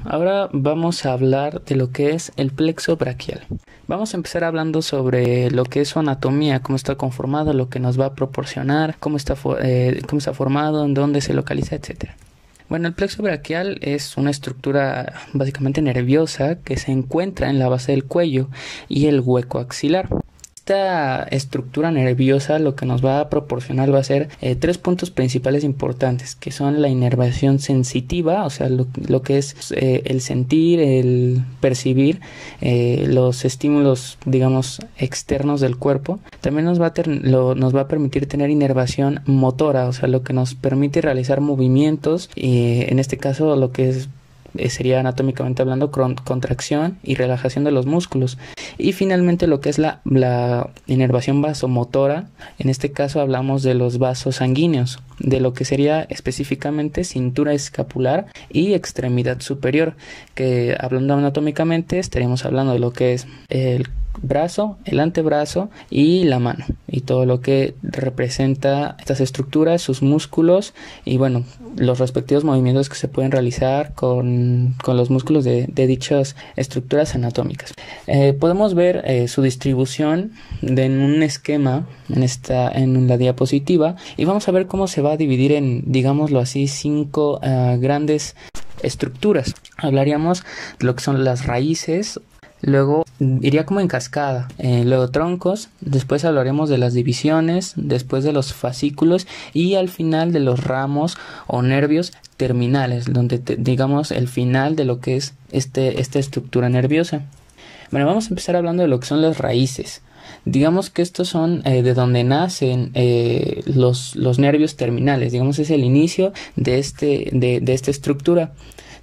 ahora vamos a hablar de lo que es el plexo braquial. Vamos a empezar hablando sobre lo que es su anatomía, cómo está conformado, lo que nos va a proporcionar, cómo está formado, en dónde se localiza, etcétera. Bueno, el plexo braquial es una estructura básicamente nerviosa que se encuentra en la base del cuello y el hueco axilar. Esta estructura nerviosa lo que nos va a proporcionar va a ser tres puntos principales importantes, que son la inervación sensitiva, o sea, lo que es el sentir, el percibir los estímulos, digamos, externos del cuerpo. También nos va a permitir tener inervación motora, o sea, lo que nos permite realizar movimientos, en este caso lo que sería anatómicamente hablando contracción y relajación de los músculos. Y finalmente lo que es la inervación vasomotora, en este caso hablamos de los vasos sanguíneos, de lo que sería específicamente cintura escapular y extremidad superior, que hablando anatómicamente estaríamos hablando de lo que es el brazo, el antebrazo y la mano, y todo lo que representa estas estructuras, sus músculos y bueno, los respectivos movimientos que se pueden realizar con los músculos de dichas estructuras anatómicas. Podemos ver su distribución en un esquema en la diapositiva, y vamos a ver cómo se va a dividir en, digámoslo así, 5 grandes estructuras. Hablaríamos de lo que son las raíces. Luego iría como en cascada, luego troncos, después hablaremos de las divisiones, después de los fascículos y al final de los ramos o nervios terminales, donde digamos el final de lo que es esta estructura nerviosa. Bueno, vamos a empezar hablando de lo que son las raíces. Digamos que estos son de donde nacen los nervios terminales, digamos es el inicio de esta estructura.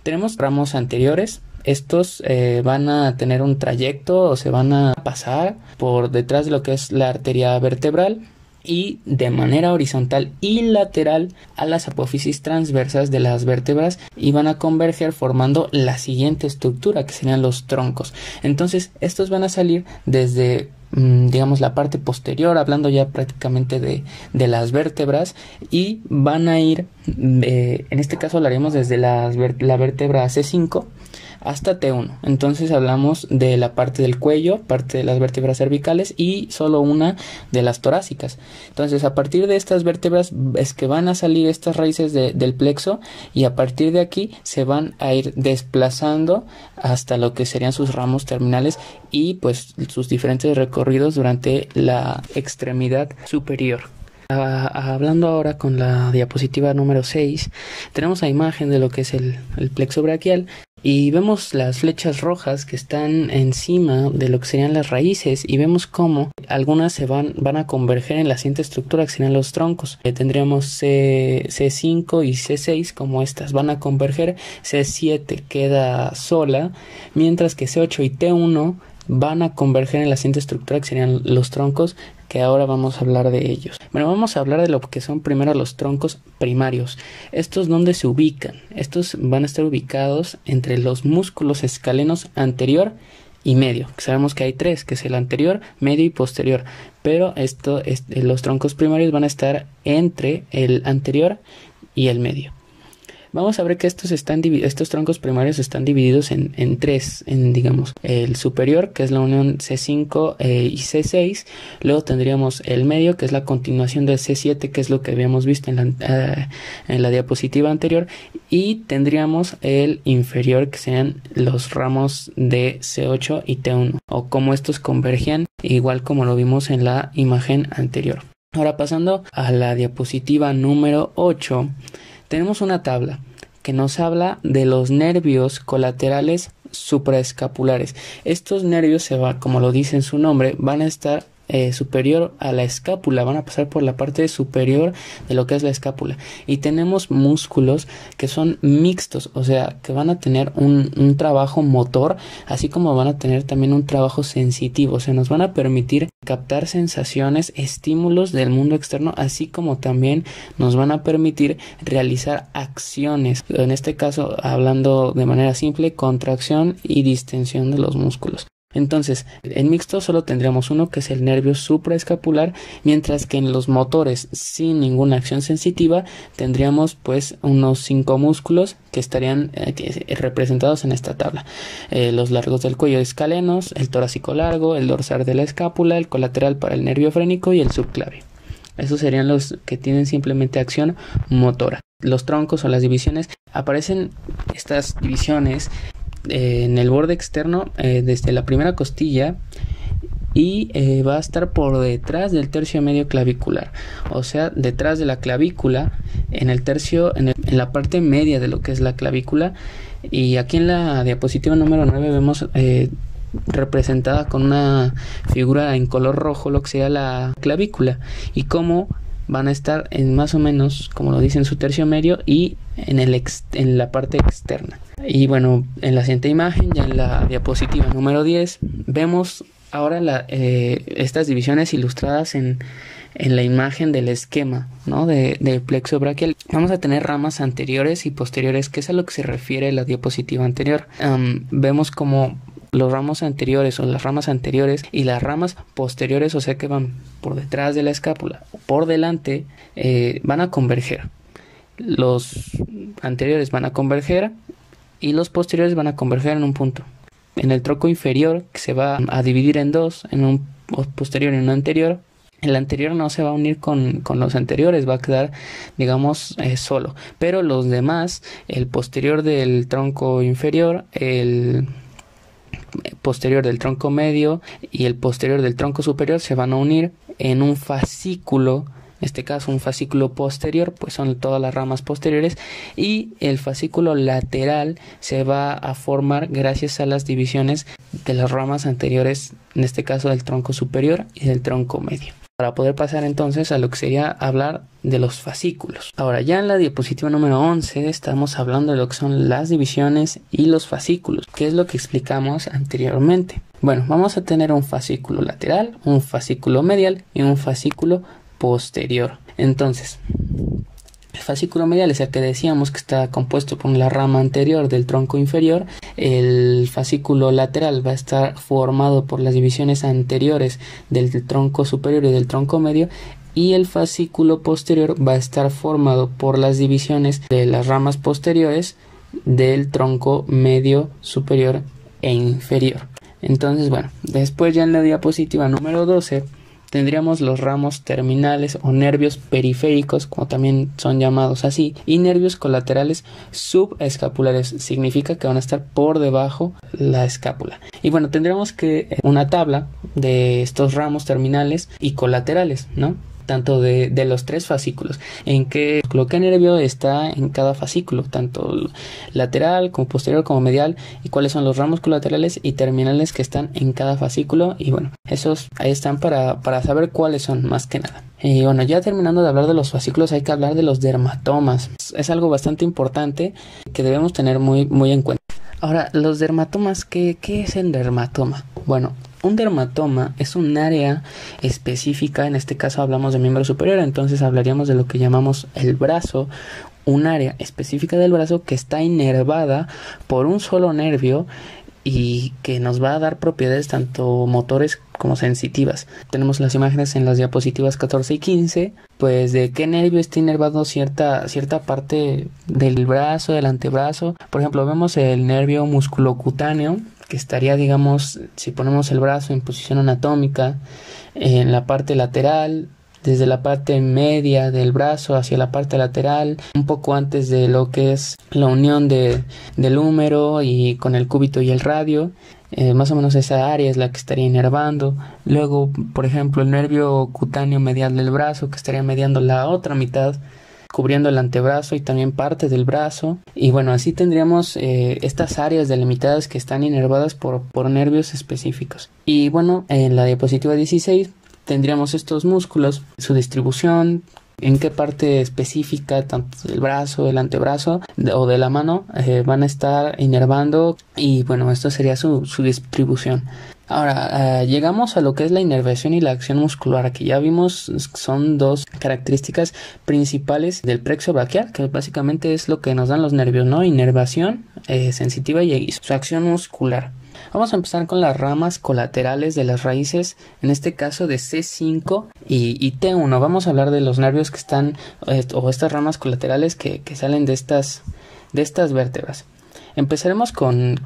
Tenemos ramos anteriores. Estos van a tener un trayecto o se van a pasar por detrás de lo que es la arteria vertebral y de manera horizontal y lateral a las apófisis transversas de las vértebras, y van a converger formando la siguiente estructura, que serían los troncos. Entonces estos van a salir desde digamos la parte posterior, hablando ya prácticamente de las vértebras, y van a ir en este caso hablaremos desde la vértebra C5 hasta T1. Entonces hablamos de la parte del cuello, parte de las vértebras cervicales y solo una de las torácicas. Entonces a partir de estas vértebras es que van a salir estas raíces del plexo, y a partir de aquí se van a ir desplazando hasta lo que serían sus ramos terminales y pues sus diferentes recorridos durante la extremidad superior. Hablando ahora con la diapositiva número 6, tenemos la imagen de lo que es el plexo braquial, y vemos las flechas rojas que están encima de lo que serían las raíces, y vemos cómo algunas van a converger en la siguiente estructura, que serían los troncos. Tendríamos C5 y C6 como estas van a converger, C7 queda sola, mientras que C8 y T1 van a converger en la siguiente estructura, que serían los troncos, que ahora vamos a hablar de ellos. Bueno, vamos a hablar de lo que son primero los troncos primarios. ¿Estos dónde se ubican? Estos van a estar ubicados entre los músculos escalenos anterior y medio, que sabemos que hay tres, que es el anterior, medio y posterior, pero los troncos primarios van a estar entre el anterior y el medio. Vamos a ver que estos troncos primarios están divididos en tres, digamos, el superior, que es la unión C5 y C6, luego tendríamos el medio, que es la continuación del C7, que es lo que habíamos visto en la diapositiva anterior, y tendríamos el inferior, que serían los ramos de C8 y T1, o cómo estos convergían, igual como lo vimos en la imagen anterior. Ahora pasando a la diapositiva número 8, tenemos una tabla que nos habla de los nervios colaterales supraescapulares. Estos nervios, como lo dice en su nombre, van a estar superior a la escápula, van a pasar por la parte superior de lo que es la escápula, y tenemos músculos que son mixtos, o sea que van a tener un trabajo motor, así como van a tener también un trabajo sensitivo, o sea nos van a permitir captar sensaciones, estímulos del mundo externo, así como también nos van a permitir realizar acciones, en este caso hablando de manera simple, contracción y distensión de los músculos. Entonces, en mixto solo tendríamos uno, que es el nervio supraescapular, mientras que en los motores sin ninguna acción sensitiva tendríamos pues unos 5 músculos que estarían representados en esta tabla. Los largos del cuello escalenos, el torácico largo, el dorsal de la escápula, el colateral para el nervio frénico y el subclavio. Esos serían los que tienen simplemente acción motora. Los troncos o las divisiones, aparecen estas divisiones en el borde externo desde la primera costilla y va a estar por detrás del tercio medio clavicular, o sea, detrás de la clavícula, en el tercio, en la parte media de lo que es la clavícula. Y aquí en la diapositiva número 9 vemos representada con una figura en color rojo lo que sería la clavícula y cómo van a estar en más o menos, como lo dice, en su tercio medio y en la parte externa. Y bueno, en la siguiente imagen, ya en la diapositiva número 10, vemos ahora estas divisiones ilustradas en la imagen del esquema, ¿no? del plexo braquial. Vamos a tener ramas anteriores y posteriores, que es a lo que se refiere la diapositiva anterior. Vemos como los ramos anteriores o las ramas anteriores y las ramas posteriores, o sea que van por detrás de la escápula o por delante, van a converger. Los anteriores van a converger y los posteriores van a converger en un punto. En el tronco inferior, que se va a dividir en dos, en un posterior y un anterior, el anterior no se va a unir con los anteriores, va a quedar, digamos, solo. Pero los demás, el posterior del tronco inferior, el posterior del tronco medio y el posterior del tronco superior se van a unir en un fascículo. En este caso un fascículo posterior, pues son todas las ramas posteriores, y el fascículo lateral se va a formar gracias a las divisiones de las ramas anteriores, en este caso del tronco superior y del tronco medio. Para poder pasar entonces a lo que sería hablar de los fascículos. Ahora, ya en la diapositiva número 11 estamos hablando de lo que son las divisiones y los fascículos, que es lo que explicamos anteriormente. Bueno, vamos a tener un fascículo lateral, un fascículo medial y un fascículo posterior. Entonces, el fascículo medial es el que decíamos que está compuesto por la rama anterior del tronco inferior. El fascículo lateral va a estar formado por las divisiones anteriores del tronco superior y del tronco medio, y el fascículo posterior va a estar formado por las divisiones de las ramas posteriores del tronco medio, superior e inferior. Entonces, bueno, después ya en la diapositiva número 12 tendríamos los ramos terminales o nervios periféricos, como también son llamados así, y nervios colaterales subescapulares. Significa que van a estar por debajo la escápula. Y bueno, tendríamos que una tabla de estos ramos terminales y colaterales, ¿no? Tanto de los tres fascículos, en qué nervio está en cada fascículo, tanto lateral como posterior como medial, y cuáles son los ramos colaterales y terminales que están en cada fascículo. Y bueno, esos ahí están para saber cuáles son, más que nada. Y bueno, ya terminando de hablar de los fascículos, hay que hablar de los dermatomas. Es algo bastante importante que debemos tener muy en cuenta. Ahora, los dermatomas, ¿qué es el dermatoma? Bueno, un dermatoma es un área específica, en este caso hablamos de miembro superior, entonces hablaríamos de lo que llamamos el brazo, un área específica del brazo que está inervada por un solo nervio y que nos va a dar propiedades tanto motores como sensitivas. Tenemos las imágenes en las diapositivas 14 y 15, pues de qué nervio está inervado cierta parte del brazo, del antebrazo. Por ejemplo, vemos el nervio musculocutáneo, que estaría, digamos, si ponemos el brazo en posición anatómica, en la parte lateral, desde la parte media del brazo hacia la parte lateral, un poco antes de lo que es la unión del húmero y con el cúbito y el radio. Más o menos esa área es la que estaría inervando. Luego, por ejemplo, el nervio cutáneo medial del brazo, que estaría mediando la otra mitad, cubriendo el antebrazo y también parte del brazo. Y bueno, así tendríamos estas áreas delimitadas que están inervadas por nervios específicos. Y bueno, en la diapositiva 16 tendríamos estos músculos, su distribución, en qué parte específica, tanto del brazo, del antebrazo o de la mano, van a estar inervando. Y bueno, esto sería su distribución. Ahora, llegamos a lo que es la inervación y la acción muscular, que ya vimos son dos características principales del plexo braquial, que básicamente es lo que nos dan los nervios, ¿no? Inervación sensitiva y su acción muscular. Vamos a empezar con las ramas colaterales de las raíces, en este caso de C5 y T1. Vamos a hablar de los nervios que están, o estas ramas colaterales que salen de estas vértebras. Empezaremos con